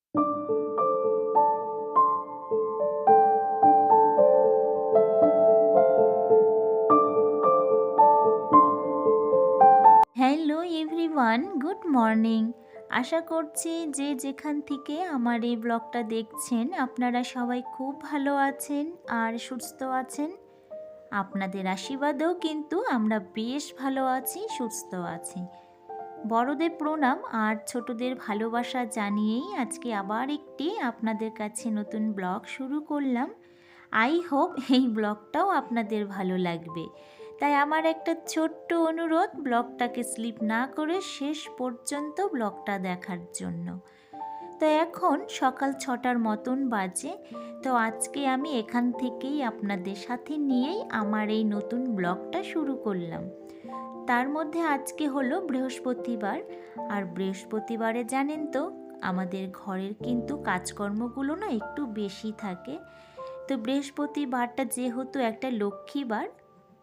Hello everyone, good morning. আশা করছি যে যেখান থেকে আমার এই ব্লগটা দেখছেন আপনারা সবাই খুব ভালো আছেন আর সুস্থ আছেন। আপনাদের আশীর্বাদেও কিন্তু আমরা বেশ ভালো আছি, সুস্থ আছি। বড়দের প্রণাম আর ছোটদের ভালোবাসা জানিয়েই আজকে আবার একটি আপনাদের কাছে নতুন ব্লগ শুরু করলাম। আই হোপ এই ব্লগটাও আপনাদের ভালো লাগবে। তাই আমার একটা ছোট্ট অনুরোধ, ব্লগটাকে স্লিপ না করে শেষ পর্যন্ত ব্লগটা দেখার জন্য। তো এখন সকাল 6টার মতন বাজে। তো আজকে আমি এখান থেকেই আপনাদের সাথে নিয়েই আমার এই নতুন ব্লগটা শুরু করলাম। তার মধ্যে আজকে হলো বৃহস্পতিবার, আর বৃহস্পতিবারে জানেন তো আমাদের ঘরের কিন্তু কাজকর্মগুলো না একটু বেশি থাকে। তো বৃহস্পতিবারটা যেহেতু একটা লক্ষ্মীবার,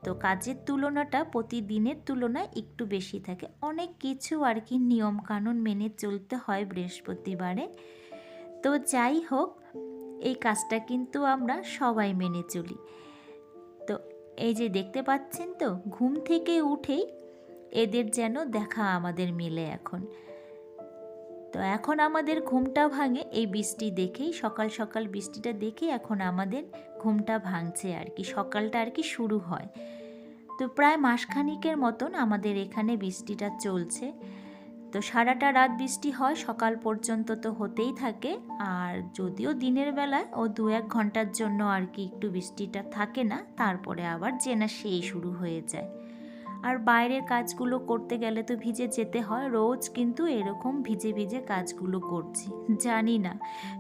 তো কাজের তুলনাটা প্রতিদিনের তুলনায় একটু বেশি থাকে। অনেক কিছু আর কি নিয়মকানুন মেনে চলতে হয় বৃহস্পতিবারে। তো যাই হোক, এই কাজটা কিন্তু আমরা সবাই মেনে চলি। তো এই যে দেখতে পাচ্ছেন তো, ঘুম থেকে উঠেই এদের যেন দেখা আমাদের মিলে এখন। তো এখন আমাদের ঘুমটা ভাঙে এই বৃষ্টি দেখেই, সকাল সকাল বৃষ্টিটা দেখে এখন আমাদের ঘুমটা ভাঙছে আর কি, সকালটা আর কি শুরু হয়। তো প্রায় মাসখানিকের মতন আমাদের এখানে বৃষ্টিটা চলছে। তো সারাটা রাত বৃষ্টি হয়, সকাল পর্যন্ত তো হতেই থাকে। আর যদিও দিনের বেলায় ও 2-1 ঘন্টার জন্য আর কি একটু বৃষ্টিটা থাকে না, তারপরে আবার যে না সেই শুরু হয়ে যায়। আর বাইরের কাজগুলো করতে গেলে তো ভিজে যেতে হয়, রোজ কিন্তু এরকম ভিজে ভিজে কাজগুলো করছি। জানি না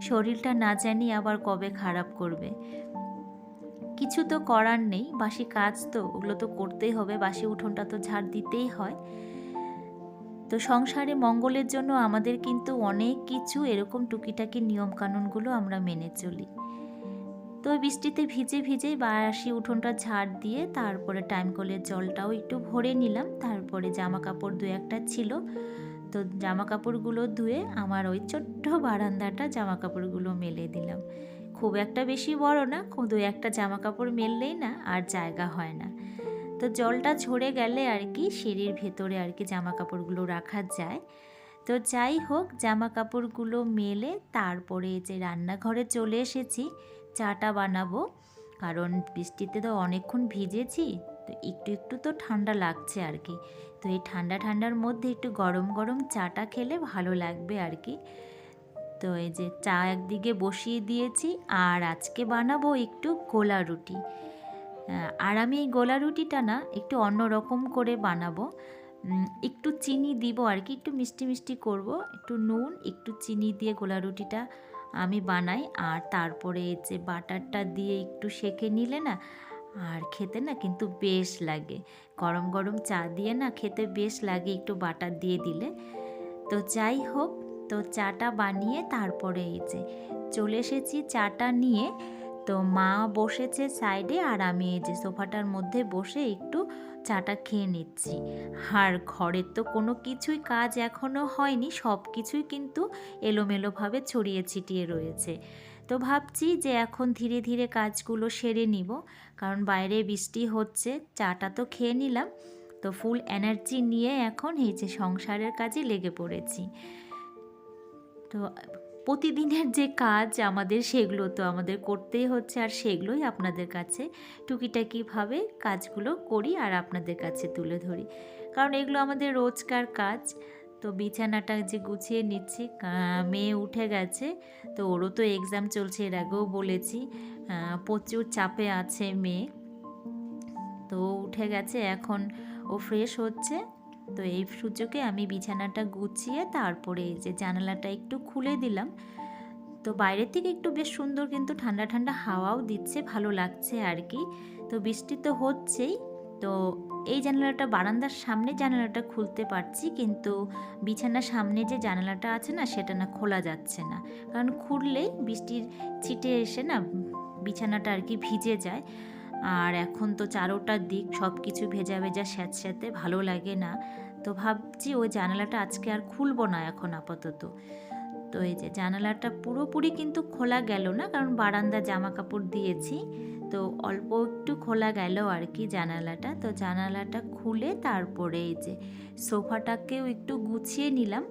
শরীরটা না জানি আবার কবে খারাপ করবে। কিছু তো করার নেই, বাসি কাজ তো ওগুলো তো করতেই হবে, বাসি উঠোনটা তো ঝাড় দিতেই হয়। তো সংসারে মঙ্গলের জন্য আমাদের কিন্তু অনেক কিছু এরকম টুকিটাকি নিয়মকানুনগুলো আমরা মেনে চলি। তো বৃষ্টিতে ভিজে ভিজেই বাসি উঠোনটা ঝাড় দিয়ে তারপরে টাইম কলের জলটাও একটু ভরে নিলাম। তারপরে জামা কাপড় 2-1টা ছিল, তো জামা কাপড়গুলো ধুয়ে আমার ওই ছোট্ট বারান্দাটা জামা কাপড়গুলো মেলে দিলাম। খুব একটা বেশি বড় না, 2-1টা জামা কাপড় মেললেই না আর জায়গা হয় না। তো জলটা ঝরে গেলে আর কি সিঁড়ির ভেতরে আর কি জামা কাপড়গুলো রাখা যায়। তো যাই হোক, জামা কাপড়গুলো মেলে তারপরে যে রান্নাঘরে চলে এসেছি চাটা বানাবো। কারণ বৃষ্টিতে তো অনেকক্ষণ ভিজেছি, তো একটু একটু তো ঠান্ডা লাগছে আর কি। তো এই ঠান্ডা ঠান্ডার মধ্যে একটু গরম গরম চাটা খেলে ভালো লাগবে আর কি। তো এই যে চা একদিকে বসিয়ে দিয়েছি, আর আজকে বানাবো একটু গোলা রুটি। আর আমি এই গোলা রুটিটা না একটু অন্যরকম করে বানাবো। একটু চিনি দিব আর কি, একটু মিষ্টি মিষ্টি করব, একটু নুন একটু চিনি দিয়ে গোলা রুটিটা আমি বানাই। আর তারপরে যে বাটারটা দিয়ে একটু সেঁকে নিলে না আর খেতে না কিন্তু বেশ লাগে। গরম গরম চা দিয়ে না খেতে বেশ লাগে একটু বাটার দিয়ে দিলে। তো যাই হোক, তো চাটা বানিয়ে তারপরে এই যে চলে এসেছি চাটা নিয়ে। তো মা বসেছে সাইডে আর আমি এই যে সোফাটার মধ্যে বসে একটু চাটা খেয়ে নিচ্ছি। আর ঘরের তো কোনো কিছুই কাজ এখনও হয়নি, সব কিছুই কিন্তু এলোমেলোভাবে ছড়িয়ে ছিটিয়ে রয়েছে। তো ভাবছি যে এখন ধীরে ধীরে কাজগুলো সেরে নিব, কারণ বাইরে বৃষ্টি হচ্ছে। চাটা তো খেয়ে নিলাম, তো ফুল এনার্জি নিয়ে এখন এই যে সংসারের কাজে লেগে পড়েছি। তো প্রতিদিনের যে কাজ আমাদের সেগুলো তো আমাদের করতেই হচ্ছে, আর সেগুলোই আপনাদের কাছে টুকিটাকিভাবে কাজগুলো করি আর আপনাদের কাছে তুলে ধরি, কারণ এগুলো আমাদের রোজকার কাজ। তো বিছানাটা যে গুছিয়ে নিচ্ছি, মেয়ে উঠে গেছে, তো ওরও তো এক্সাম চলছে, এর আগেও বলেছি। প্রচুর চাপে আছে মেয়ে, তো উঠে গেছে, এখন ও ফ্রেশ হচ্ছে। তো এই সুযোগে আমি বিছানাটা গুছিয়ে তারপরে এই যে জানালাটা একটু খুলে দিলাম। তো বাইরের থেকে একটু বেশ সুন্দর কিন্তু ঠান্ডা ঠান্ডা হাওয়াও দিচ্ছে, ভালো লাগছে আর কি। তো বৃষ্টি তো হচ্ছেই। তো এই জানালাটা বারান্দার সামনে জানালাটা খুলতে পারছি, কিন্তু বিছানার সামনে যে জানালাটা আছে না সেটা না খোলা যাচ্ছে না, কারণ খুললেই বৃষ্টির ছিটে এসে না বিছানাটা আর কি ভিজে যায়। আর এখন তো চারোটার দিক সব কিছু ভেজা ভেজা স্যাঁতস্যাঁতে, ভালো লাগে না। তো ভাবছি ওই জানালাটা আজকে আর খুলবো না এখন আপাতত। তো তো এই যে জানালাটা পুরোপুরি কিন্তু খোলা গেল না, কারণ বারান্দা জামা কাপড় দিয়েছি, তো অল্প একটু খোলা গেল আর কি জানালাটা। তো জানালাটা খুলে তারপরে এই যে সোফাটাকেও একটু গুছিয়ে নিলাম।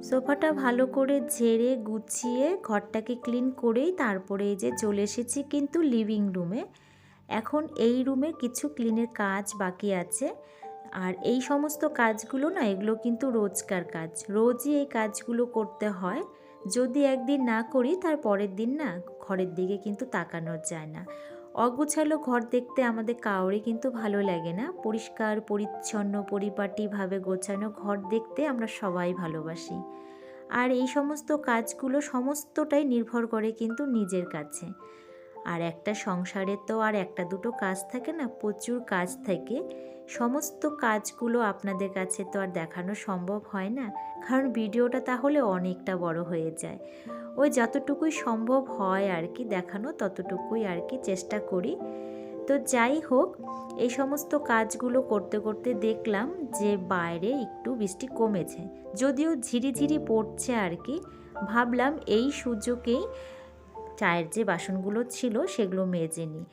সোফাটা ভালো করে ঝেড়ে গুছিয়ে ঘরটাকে ক্লিন করেই তারপরে এই যে চলে এসেছি কিন্তু লিভিং রুমে। এখন এই রুমের কিছু ক্লিনের কাজ বাকি আছে, আর এই সমস্ত কাজগুলো না, এগুলো কিন্তু রোজকার কাজ, রোজই এই কাজগুলো করতে হয়। যদি একদিন না করি তার পরের দিন না ঘরের দিকে কিন্তু তাকানো যায় না। অগোছালো ঘর দেখতে আমাদের কাউরে কিন্তু ভালো লাগে না। পরিষ্কার পরিচ্ছন্ন পরিপাটিভাবে গোছানো ঘর দেখতে আমরা সবাই ভালোবাসি। আর এই সমস্ত কাজগুলো সমস্তটাই নির্ভর করে কিন্তু নিজের কাছে। আর একটা সংসারে তো আর একটা দুটো কাজ থাকে না, প্রচুর কাজ থাকে। সমস্ত কাজগুলো আপনাদের কাছে তো আর দেখানো সম্ভব হয় না, কারণ ভিডিওটা তাহলে অনেকটা বড় হয়ে যায়। ওই যতটুকুই সম্ভব হয় আর কি দেখানো, ততটুকুই আর কি চেষ্টা করি। তো যাই হোক, এই সমস্ত কাজগুলো করতে করতে দেখলাম যে বাইরে একটু বৃষ্টি কমেছে, যদিও ঝিরিঝিরি পড়ছে আর কি। ভাবলাম এই সুযোগেই চায়ের যে বাসনগুলো ছিল সেগুলো মেজে নিই,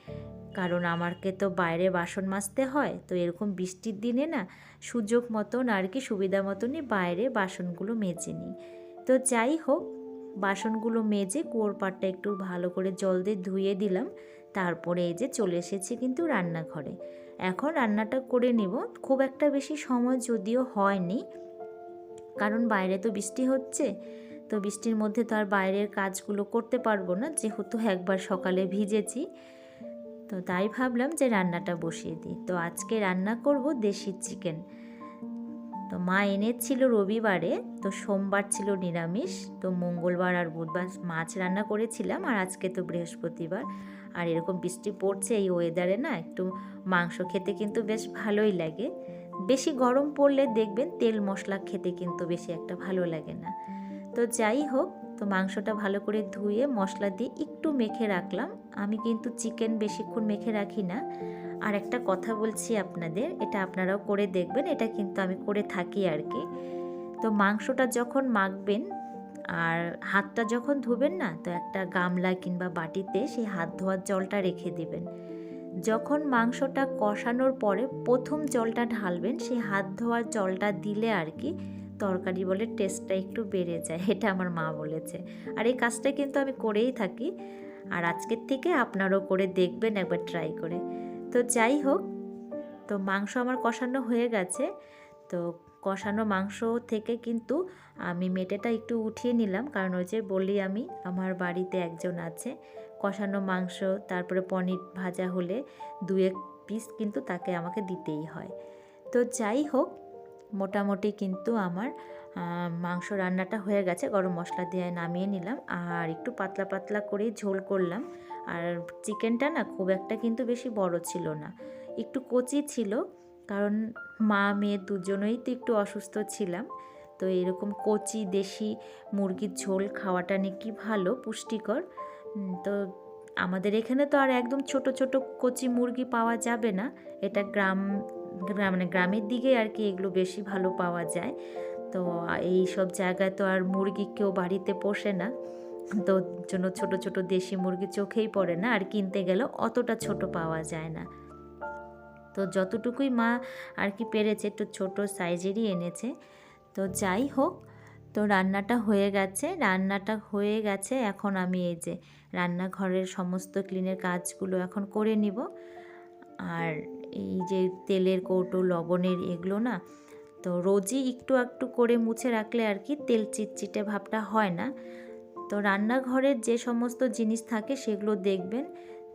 কারণ আমাকে তো বাইরে বাসন মাজতে হয়। তো এরকম বৃষ্টির দিনে না সুযোগ মতন আর কি সুবিধা মতনই বাইরে বাসনগুলো মেজে নিই। তো যাই হোক, বাসনগুলো মেজে কুয়োর পাড়টা একটু ভালো করে জল দিয়ে ধুয়ে দিলাম। তারপরে এই যে চলে এসেছি কিন্তু রান্নাঘরে। এখন রান্নাটা করে নিব। খুব একটা বেশি সময় যদিও হয়নি, কারণ বাইরে তো বৃষ্টি হচ্ছে। তো বৃষ্টির মধ্যে তো আর বাইরের কাজগুলো করতে পারবো না, যেহেতু একবার সকালে ভিজেছি। তো তাই ভাবলাম যে রান্নাটা বসিয়ে দিই। তো আজকে রান্না করব দেশি চিকেন। তো মা এনেছিল রবিবারে, তো সোমবার ছিল নিরামিষ, তো মঙ্গলবার আর বুধবার মাছ রান্না করেছিলাম, আর আজকে তো বৃহস্পতিবার। আর এরকম বৃষ্টি পড়ছে এই ওয়েদারে না একটু মাংস খেতে কিন্তু বেশ ভালোই লাগে। বেশি গরম পড়লে দেখবেন তেল মশলা খেতে কিন্তু বেশি একটা ভালো লাগে না। তো যাই হোক, তো মাংসটা ভালো করে ধুয়ে মশলা দিয়ে একটু মেখে রাখলাম। আমি কিন্তু চিকেন বেশিক্ষণ মেখে রাখি না। আর একটা কথা বলছি আপনাদের, এটা আপনারাও করে দেখবেন, এটা কিন্তু আমি করে থাকি আর কি। তো মাংসটা যখন মাখবেন আর হাতটা যখন ধুবেন না, তো একটা গামলা কিংবা বাটিতে সেই হাত ধোয়ার জলটা রেখে দিবেন। যখন মাংসটা কষানোর পরে প্রথম জলটা ঢালবেন, সেই হাত ধোয়ার জলটা দিলে আর কি তরকারি বলে টেস্টটা একটু বেড়ে যায়, এটা আমার মা বলেছে। আর এই কাজটা কিন্তু আমি করেই থাকি, আর আজকের থেকে আপনারাও করে দেখবেন একবার ট্রাই করে। তো যাই হোক, তো মাংস আমার কষানো হয়ে গেছে। তো কষানো মাংস থেকে কিন্তু আমি মেটেটা একটু উঠিয়ে নিলাম, কারণ ওই যে বলি আমি আমার বাড়িতে একজন আছে, কষানো মাংস তারপরে পনির ভাজা হলে 2-1 পিস কিন্তু তাকে আমাকে দিতেই হয়। তো যাই হোক, মোটামুটি কিন্তু আমার মাংস রান্নাটা হয়ে গেছে। গরম মশলা দিয়ে নামিয়ে নিলাম, আর একটু পাতলা পাতলা করেই ঝোল করলাম। আর চিকেনটা না খুব একটা কিন্তু বেশি বড় ছিল না, একটু কচি ছিল, কারণ মা মেয়ে দুজনেই তো একটু অসুস্থ ছিলাম। তো এরকম কচি দেশি মুরগির ঝোল খাওয়াটা নাকি ভালো, পুষ্টিকর। তো আমাদের এখানে তো আর একদম ছোট ছোট কচি মুরগি পাওয়া যাবে না, এটা মানে গ্রামের দিকে আর কি এগুলো বেশি ভালো পাওয়া যায়। তো এই সব জায়গায় তো আর মুরগি কেউ বাড়িতে পোষে না, তো জন্য ছোট ছোট দেশি মুরগি চোখেই পড়ে না, আর কিনতে গেলেও অতটা ছোট পাওয়া যায় না। তো যতটুকুই মা আর কি পেরেছে একটু ছোট সাইজেরই এনেছে। তো যাই হোক, তো রান্নাটা হয়ে গেছে। এখন আমি এই যে রান্নাঘরের সমস্ত ক্লিনের কাজগুলো এখন করে নিব। আর এই যে তেলের কৌটো লবণের এগুলো না, তো রোজই একটু একটু করে মুছে রাখলে আর কি তেল চিটচিটে ভাবটা হয় না। তো রান্নাঘরের যে সমস্ত জিনিস থাকে সেগুলো দেখবেন,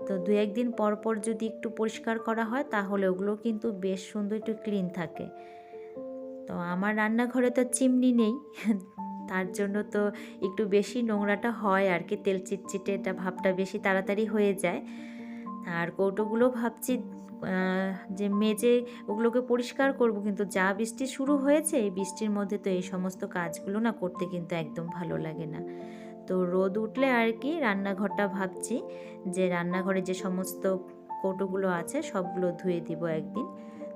তো 2-1 দিন পর পর যদি একটু পরিষ্কার করা হয় তাহলে ওগুলো কিন্তু বেশ সুন্দর একটু ক্লিন থাকে। তো আমার রান্নাঘরে তো চিমনি নেই, তার জন্য তো একটু বেশি নোংরাটা হয় আর কি, তেল চিটচিটে এটা ভাবটা বেশি তাড়াতাড়ি হয়ে যায়। আর কৌটোগুলো ভাবছি যে মেজে ওগুলোকে পরিষ্কার করব, কিন্তু যা বৃষ্টি শুরু হয়েছে এই বৃষ্টির মধ্যে তো এই সমস্ত কাজগুলো না করতে কিন্তু একদম ভালো লাগে না। তো রোদ উঠলে আর কি রান্নাঘরটা ভাবছি যে রান্নাঘরে যে সমস্ত কৌটোগুলো আছে সবগুলো ধুয়ে দিব একদিন।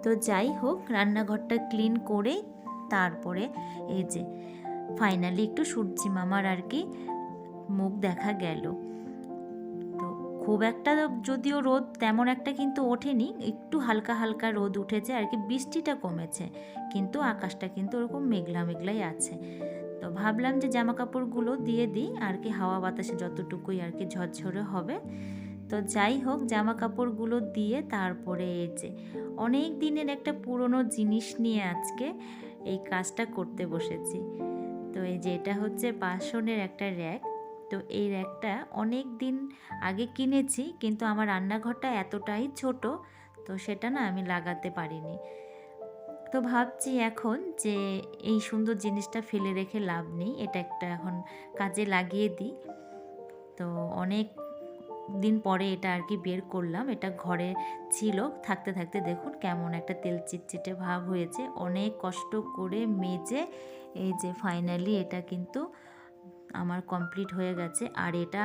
তো যাই হোক, রান্নাঘরটা ক্লিন করে তারপরে এই যে ফাইনালি একটু সূর্যি মামার আর কি মুখ দেখা গেল। তো খুব একটা যদিও রোদ তেমন একটা কিন্তু ওঠেনি, একটু হালকা হালকা রোদ উঠেছে আর কি, বৃষ্টিটা কমেছে, কিন্তু আকাশটা কিন্তু ওরকম মেঘলা মেঘলাই আছে। তো ভাবলাম যে জামা কাপড়গুলো দিয়ে দিই আর কি, হাওয়া বাতাসে যতটুকুই আর কি ঝরঝরে হবে। তো যাই হোক, জামা কাপড়গুলো দিয়ে তারপরে এই যে অনেক দিনের একটা পুরনো জিনিস নিয়ে আজকে এই কাজটা করতে বসেছি। তো এই যে এটা হচ্ছে বাসনের একটা র্যাক। তো এই র্যাকটা অনেক দিন আগে কিনেছি, কিন্তু আমার রান্নাঘরটা এতটাই ছোট, তো সেটা না আমি লাগাতে পারিনি। তো ভাবছি এখন যে এই সুন্দর জিনিসটা ফেলে রেখে লাভ নেই, এটা একটা এখন কাজে লাগিয়ে দিই। তো অনেক দিন পরে এটা আর কি বের করলাম, এটা ঘরে ছিল থাকতে থাকতে দেখুন কেমন একটা তেল চিটচিটে ভাব হয়েছে। অনেক কষ্ট করে মেজে এই যে ফাইনালি এটা কিন্তু আমার কমপ্লিট হয়ে গেছে। আর এটা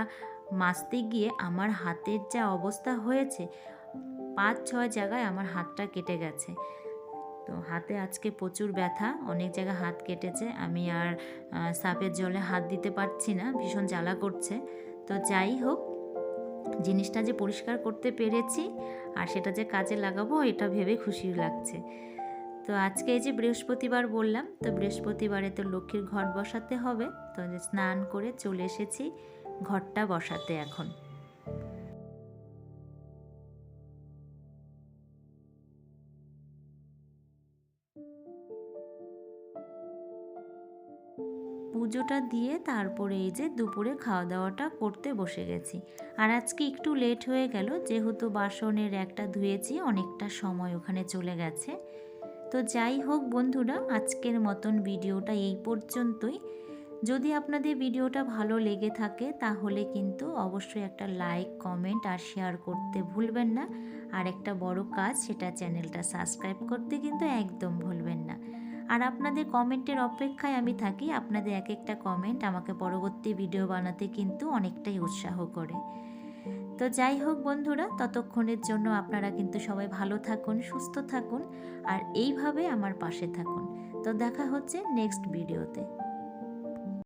মাজতে গিয়ে আমার হাতের যা অবস্থা হয়েছে, 5-6 জায়গায় আমার হাতটা কেটে গেছে। তো হাতে আজকে প্রচুর ব্যথা, অনেক জায়গায় হাত কেটেছে, আমি আর সাপের জলে হাত দিতে পারছি না, ভীষণ জ্বালা করছে। তো যাই হোক, জিনিসটা যে পরিষ্কার করতে পেরেছি আর সেটা যে কাজে লাগাবো এটা ভেবে খুশি লাগছে। তো আজকে এই যে বৃহস্পতিবার বললাম, তো বৃহস্পতিবারে তো লক্ষ্মীর ঘট বসাতে হবে, তো স্নান করে চলে এসেছি ঘরটা বসাতে এখন। পুজোটা দিয়ে তারপরে এই যে দুপুরে খাওয়া দাওয়াটা করতে বসে গেছি। আর আজকে একটু লেট হয়ে গেল, যেহেতু বাসনের একটা ধুয়েছি, অনেকটা সময় ওখানে চলে গেছে। তো যাই হোক বন্ধুরা, আজকের মতন ভিডিওটা এই পর্যন্তই। যদি আপনাদের ভিডিওটা ভালো লেগে থাকে তাহলে কিন্তু অবশ্যই একটা লাইক, কমেন্ট আর শেয়ার করতে ভুলবেন না। আর একটা বড় কাজ, সেটা চ্যানেলটা সাবস্ক্রাইব করতে কিন্তু একদম ভুলবেন না। আর আপনাদের কমেন্টের অপেক্ষায় আমি থাকি, আপনাদের এক একটা কমেন্ট আমাকে পরবর্তী ভিডিও বানাতে কিন্তু অনেকটাই উৎসাহ করে। তো যাই হোক বন্ধুরা, ততক্ষণের জন্য আপনারা কিন্তু সবাই ভালো থাকুন, সুস্থ থাকুন আর এইভাবে আমার পাশে থাকুন। তো দেখা হচ্ছে নেক্সট ভিডিওতে।